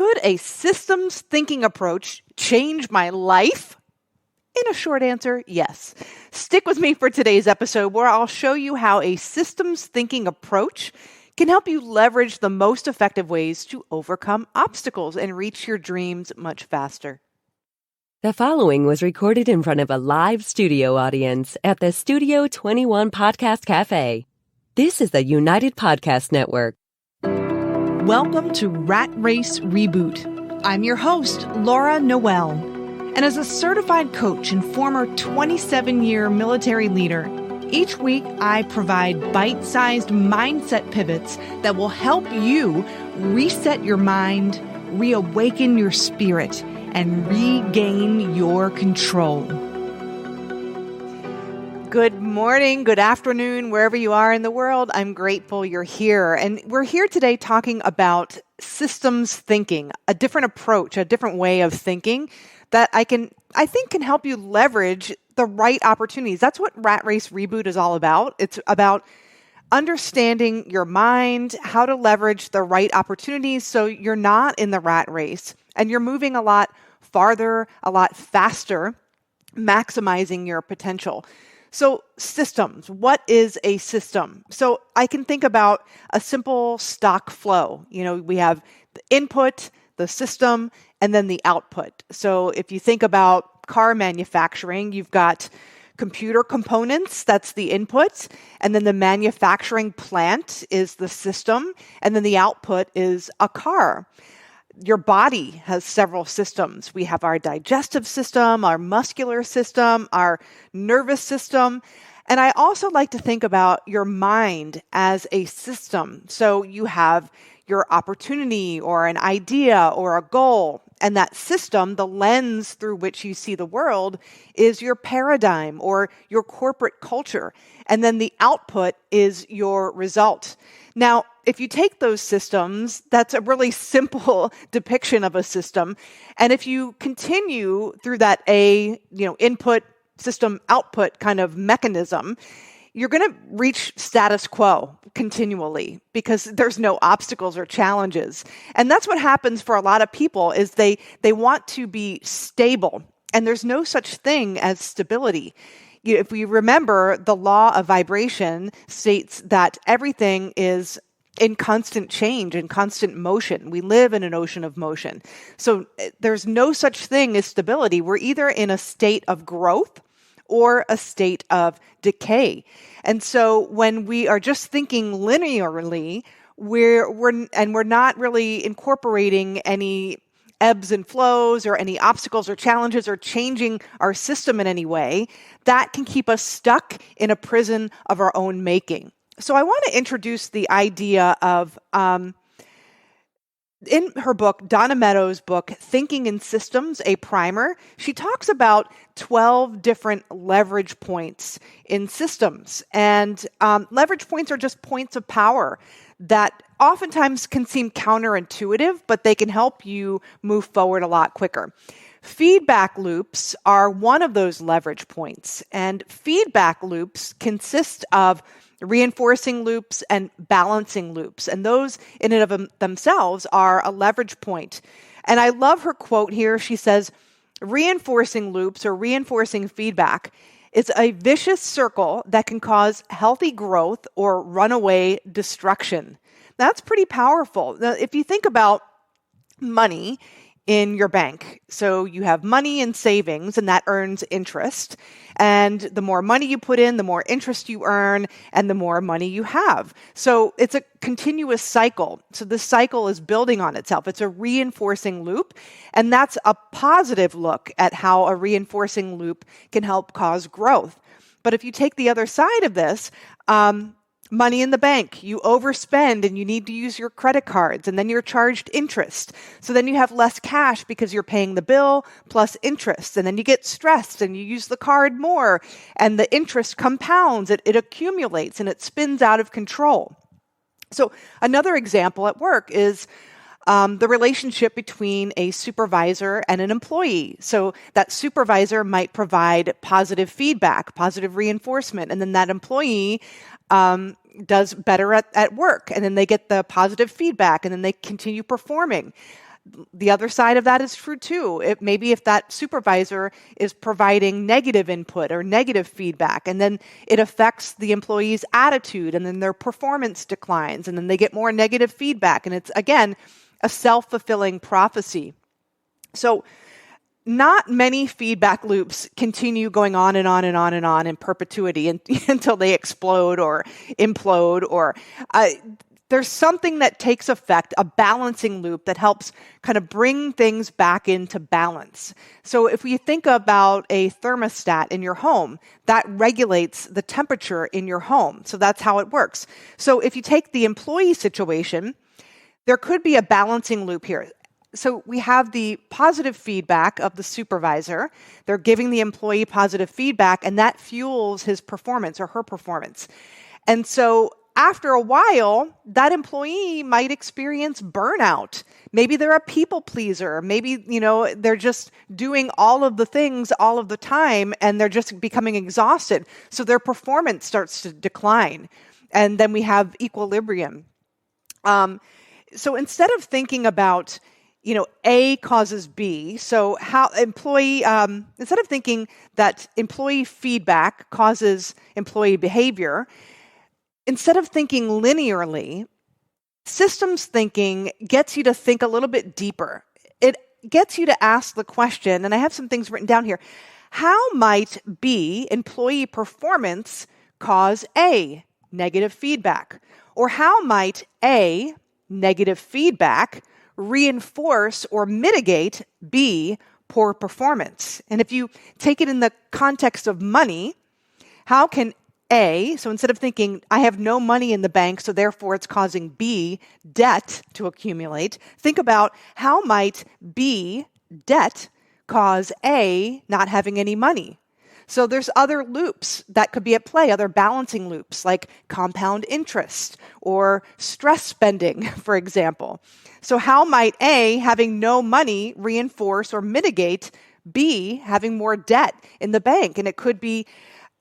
Could a systems thinking approach change my life? In a short answer, yes. Stick with me for today's episode where I'll show you how a systems thinking approach can help you leverage the most effective ways to overcome obstacles and reach your dreams much faster. The following was recorded in front of a live studio audience at the Studio 21 Podcast Cafe. This is the United Podcast Network. Welcome to Rat Race Reboot. I'm your host, Laura Noel. And as a certified coach and former 27-year military leader, each week I provide bite-sized mindset pivots that will help you reset your mind, reawaken your spirit, and regain your control. Good morning, good afternoon, wherever you are in the world. I'm grateful you're here. And we're here today talking about systems thinking, a different approach, a different way of thinking that I think can help you leverage the right opportunities. That's what Rat Race Reboot is all about. It's about understanding your mind, how to leverage the right opportunities so you're not in the rat race and you're moving a lot farther, a lot faster, maximizing your potential. So systems, what is a system? So I can think about a simple stock flow. We have the input, the system, and then the output. So if you think about car manufacturing, you've got computer components, that's the input, and then the manufacturing plant is the system, and then the output is a car. Your body has several systems. We have our digestive system, our muscular system, our nervous system. And I also like to think about your mind as a system. So you have your opportunity or an idea or a goal. And that system, the lens through which you see the world, is your paradigm or your corporate culture. And then the output is your result. Now, if you take those systems, that's a really simple depiction of a system. And if you continue through that input, system, output kind of mechanism, you're going to reach status quo continually because there's no obstacles or challenges. And that's what happens for a lot of people is they want to be stable. And there's no such thing as stability. If we remember, the law of vibration states that everything is in constant change and constant motion. We live in an ocean of motion. So there's no such thing as stability. We're either in a state of growth or a state of decay. And so when we are just thinking linearly, we're not really incorporating any ebbs and flows or any obstacles or challenges or changing our system in any way, that can keep us stuck in a prison of our own making. So I want to introduce the idea of, in her book, Donna Meadows' book, Thinking in Systems, A Primer, she talks about 12 different leverage points in systems. And leverage points are just points of power that oftentimes can seem counterintuitive, but they can help you move forward a lot quicker. Feedback loops are one of those leverage points. And feedback loops consist of reinforcing loops and balancing loops. And those in and of themselves are a leverage point. And I love her quote here. She says, reinforcing loops or reinforcing feedback is a vicious circle that can cause healthy growth or runaway destruction. That's pretty powerful. Now, if you think about money in your bank, so you have money in savings and that earns interest. And the more money you put in, the more interest you earn and the more money you have. So it's a continuous cycle. So this cycle is building on itself. It's a reinforcing loop. And that's a positive look at how a reinforcing loop can help cause growth. But if you take the other side of this, money in the bank, you overspend and you need to use your credit cards and then you're charged interest. So then you have less cash because you're paying the bill plus interest. And then you get stressed and you use the card more and the interest compounds, it accumulates and it spins out of control. So another example at work is the relationship between a supervisor and an employee. So that supervisor might provide positive feedback, positive reinforcement, and then that employee does better at work, and then they get the positive feedback, and then they continue performing. The other side of that is true too. Maybe if that supervisor is providing negative input or negative feedback, and then it affects the employee's attitude, and then their performance declines, and then they get more negative feedback. And it's, again, a self-fulfilling prophecy. So not many feedback loops continue going on and on and on and on in perpetuity until they explode or implode, or there's something that takes effect, a balancing loop that helps kind of bring things back into balance. So if we think about a thermostat in your home, that regulates the temperature in your home. So that's how it works. So if you take the employee situation, there could be a balancing loop here. So we have the positive feedback of the supervisor. They're giving the employee positive feedback, and that fuels his performance or her performance. And so after a while, that employee might experience burnout. Maybe they're a people pleaser. Maybe, they're just doing all of the things all of the time, and they're just becoming exhausted. So their performance starts to decline. And then we have equilibrium. So instead of thinking about, A causes B, so how instead of thinking that employee feedback causes employee behavior, instead of thinking linearly, systems thinking gets you to think a little bit deeper. It gets you to ask the question, and I have some things written down here, how might B, employee performance, cause A, negative feedback? Or how might A, negative feedback, reinforce or mitigate B, poor performance? And if you take it in the context of money, how can A, so instead of thinking, I have no money in the bank, so therefore it's causing B, debt to accumulate, think about how might B, debt, cause A, not having any money? So there's other loops that could be at play, other balancing loops like compound interest or stress spending, for example. So how might A, having no money, reinforce or mitigate B, having more debt in the bank? And it could be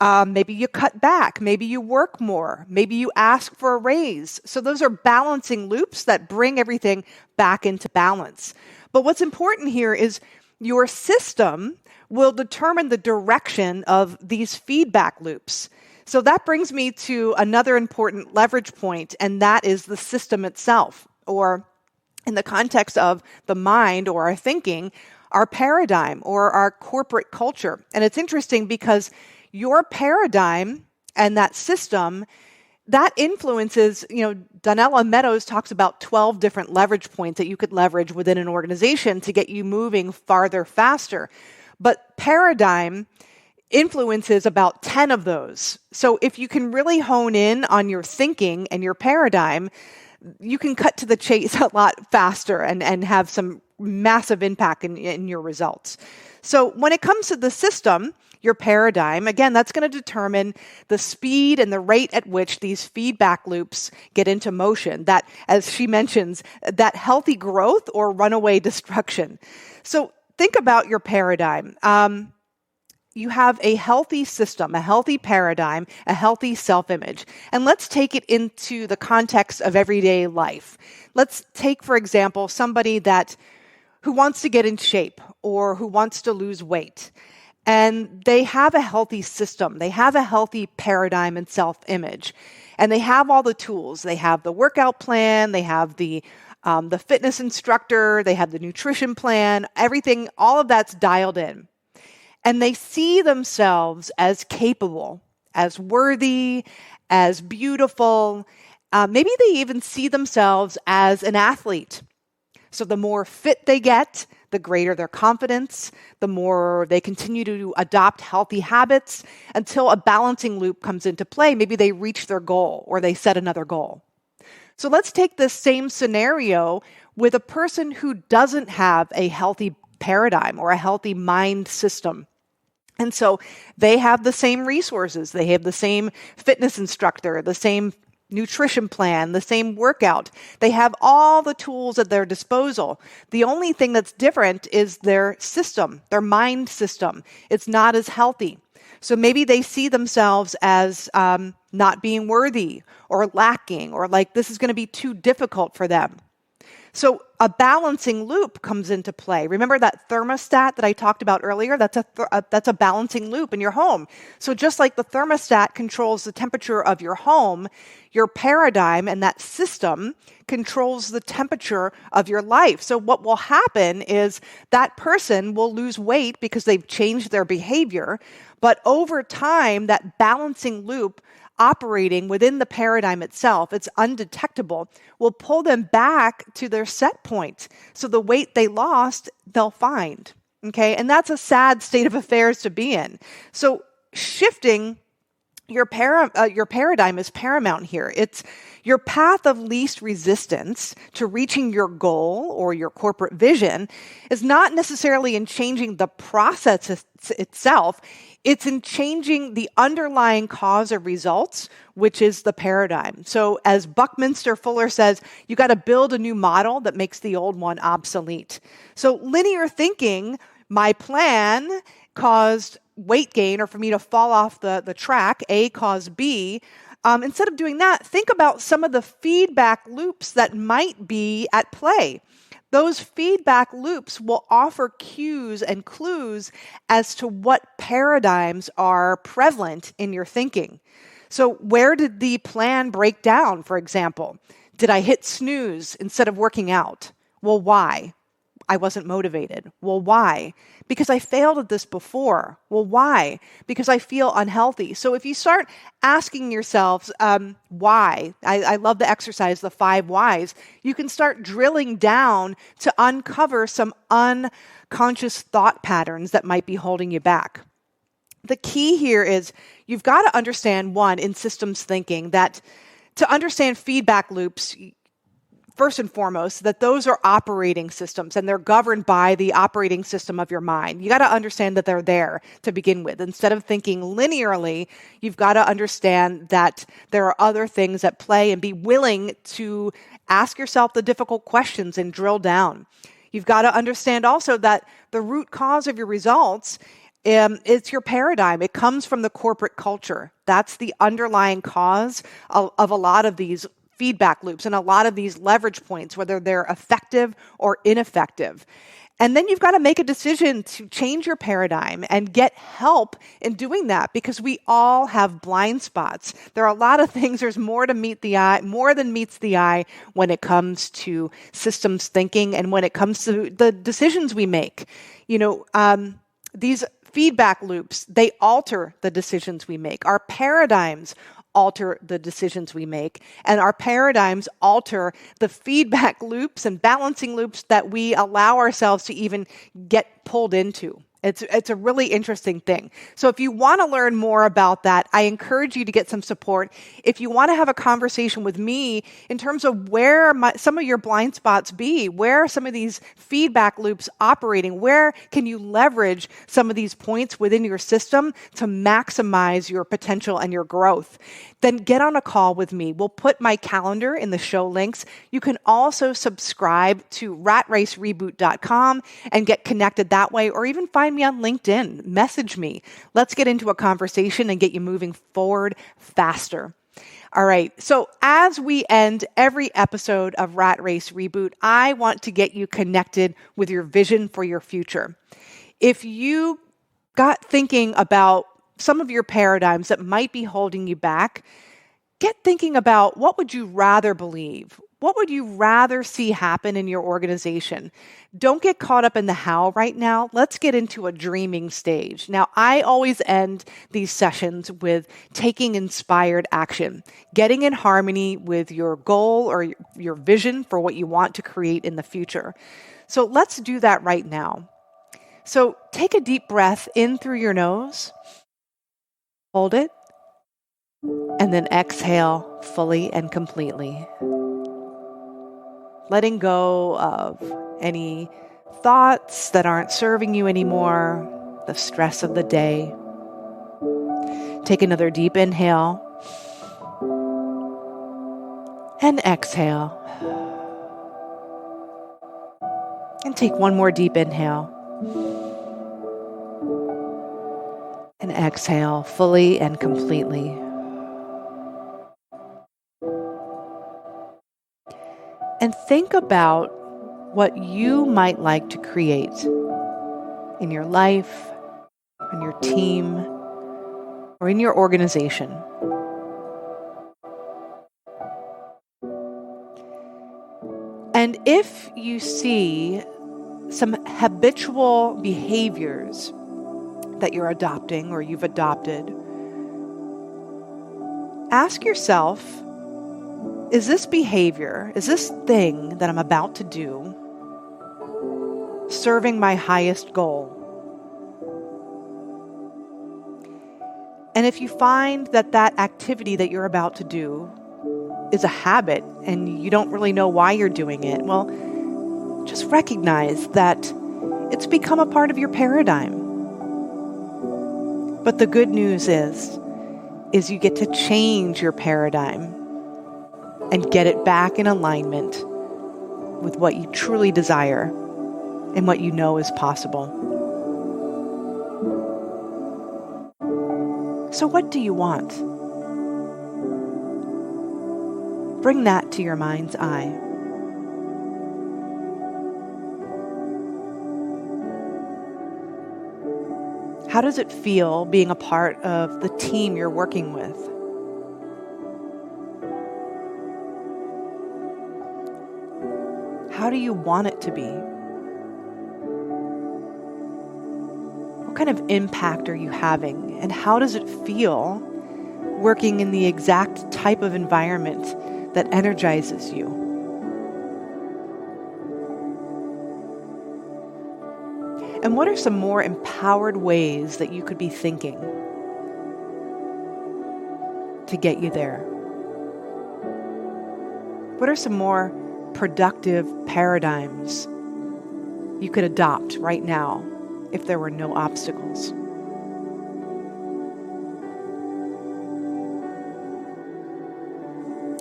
maybe you cut back, maybe you work more, maybe you ask for a raise. So those are balancing loops that bring everything back into balance. But what's important here is your system will determine the direction of these feedback loops. So that brings me to another important leverage point, and that is the system itself, or in the context of the mind or our thinking, our paradigm or our corporate culture. And it's interesting because your paradigm and that system, that influences, Donella Meadows talks about 12 different leverage points that you could leverage within an organization to get you moving farther, faster. But paradigm influences about 10 of those. So if you can really hone in on your thinking and your paradigm, you can cut to the chase a lot faster and have some massive impact in your results. So when it comes to the system, your paradigm, again, that's going to determine the speed and the rate at which these feedback loops get into motion. That, as she mentions, that healthy growth or runaway destruction. So think about your paradigm. You have a healthy system, a healthy paradigm, a healthy self-image. And let's take it into the context of everyday life. Let's take, for example, somebody who wants to get in shape or who wants to lose weight. And they have a healthy system. They have a healthy paradigm and self-image. And they have all the tools. They have the workout plan. They have the fitness instructor. They have the nutrition plan. Everything, all of that's dialed in. And they see themselves as capable, as worthy, as beautiful. Maybe they even see themselves as an athlete. So the more fit they get, the greater their confidence, the more they continue to adopt healthy habits until a balancing loop comes into play. Maybe they reach their goal or they set another goal. So let's take this same scenario with a person who doesn't have a healthy paradigm or a healthy mind system. And so they have the same resources. They have the same fitness instructor, the same nutrition plan, the same workout. They have all the tools at their disposal. The only thing that's different is their system, their mind system. It's not as healthy. So maybe they see themselves as not being worthy or lacking, or like this is going to be too difficult for them. So a balancing loop comes into play. Remember that thermostat that I talked about earlier? That's a balancing loop in your home. So just like the thermostat controls the temperature of your home, your paradigm and that system controls the temperature of your life. So what will happen is that person will lose weight because they've changed their behavior, but over time, that balancing loop operating within the paradigm itself, it's undetectable, will pull them back to their set point. So the weight they lost, they'll find. Okay. And that's a sad state of affairs to be in. So shifting your paradigm is paramount here. It's your path of least resistance to reaching your goal or your corporate vision is not necessarily in changing the process itself. It's in changing the underlying cause of results, which is the paradigm. So as Buckminster Fuller says, you got to build a new model that makes the old one obsolete. So linear thinking, my plan caused weight gain or for me to fall off the track, A caused B. Instead of doing that, think about some of the feedback loops that might be at play. Those feedback loops will offer cues and clues as to what paradigms are prevalent in your thinking. So where did the plan break down, for example? Did I hit snooze instead of working out? Well, why? I wasn't motivated. Well, why? Because I failed at this before. Well, why? Because I feel unhealthy. So if you start asking yourselves why, I love the exercise, the 5 whys, you can start drilling down to uncover some unconscious thought patterns that might be holding you back. The key here is you've got to understand, one, in systems thinking, that to understand feedback loops, first and foremost, that those are operating systems and they're governed by the operating system of your mind. You got to understand that they're there to begin with. Instead of thinking linearly, you've got to understand that there are other things at play and be willing to ask yourself the difficult questions and drill down. You've got to understand also that the root cause of your results it's your paradigm. It comes from the corporate culture. That's the underlying cause of a lot of these feedback loops and a lot of these leverage points, whether they're effective or ineffective. And then you've got to make a decision to change your paradigm and get help in doing that, because we all have blind spots. There are a lot of things. There's more to meet the eye, more than meets the eye when it comes to systems thinking and when it comes to the decisions we make. These feedback loops, they alter the decisions we make. Our paradigms alter the decisions we make, and our paradigms alter the feedback loops and balancing loops that we allow ourselves to even get pulled into. It's a really interesting thing. So if you want to learn more about that, I encourage you to get some support. If you want to have a conversation with me in terms of where some of your blind spots be, where are some of these feedback loops operating, where can you leverage some of these points within your system to maximize your potential and your growth, then get on a call with me. We'll put my calendar in the show links. You can also subscribe to ratracereboot.com and get connected that way, or even find me on LinkedIn. Message me. Let's get into a conversation and get you moving forward faster. All right. So as we end every episode of Rat Race Reboot, I want to get you connected with your vision for your future. If you got thinking about some of your paradigms that might be holding you back, get thinking about what would you rather believe? What would you rather see happen in your organization? Don't get caught up in the how right now. Let's get into a dreaming stage. Now, I always end these sessions with taking inspired action, getting in harmony with your goal or your vision for what you want to create in the future. So let's do that right now. So take a deep breath in through your nose. Hold it, and then exhale fully and completely. Letting go of any thoughts that aren't serving you anymore, the stress of the day. Take another deep inhale and exhale. And take one more deep inhale. And exhale fully and completely. And think about what you might like to create in your life, in your team, or in your organization. And if you see some habitual behaviors that you're adopting or you've adopted, ask yourself, is this behavior, is this thing that I'm about to do serving my highest goal? And if you find that that activity that you're about to do is a habit and you don't really know why you're doing it, well, just recognize that it's become a part of your paradigm. But the good news is you get to change your paradigm and get it back in alignment with what you truly desire and what you know is possible. So what do you want? Bring that to your mind's eye. How does it feel being a part of the team you're working with? How do you want it to be? What kind of impact are you having? And how does it feel working in the exact type of environment that energizes you? And what are some more empowered ways that you could be thinking to get you there? What are some more productive paradigms you could adopt right now if there were no obstacles?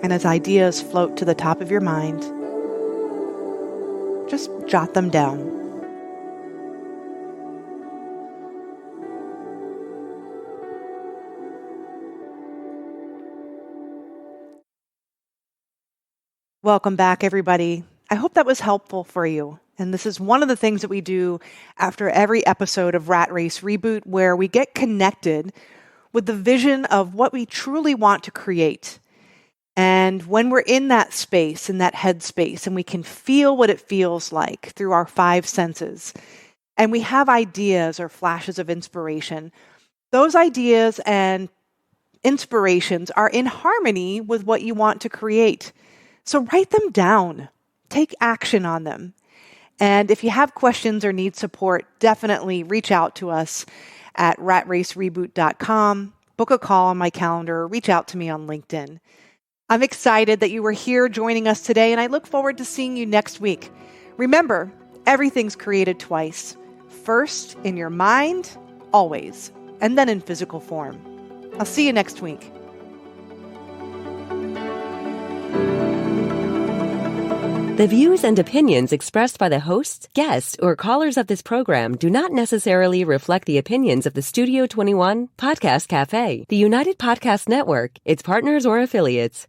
And as ideas float to the top of your mind, just jot them down. Welcome back, everybody. I hope that was helpful for you. And this is one of the things that we do after every episode of Rat Race Reboot, where we get connected with the vision of what we truly want to create. And when we're in that space, in that headspace, and we can feel what it feels like through our 5 senses, and we have ideas or flashes of inspiration, those ideas and inspirations are in harmony with what you want to create. So write them down. Take action on them. And if you have questions or need support, definitely reach out to us at ratracereboot.com. Book a call on my calendar or reach out to me on LinkedIn. I'm excited that you were here joining us today, and I look forward to seeing you next week. Remember, everything's created twice. First in your mind, always, and then in physical form. I'll see you next week. The views and opinions expressed by the hosts, guests, or callers of this program do not necessarily reflect the opinions of the Studio 21 Podcast Cafe, the United Podcast Network, its partners, or affiliates.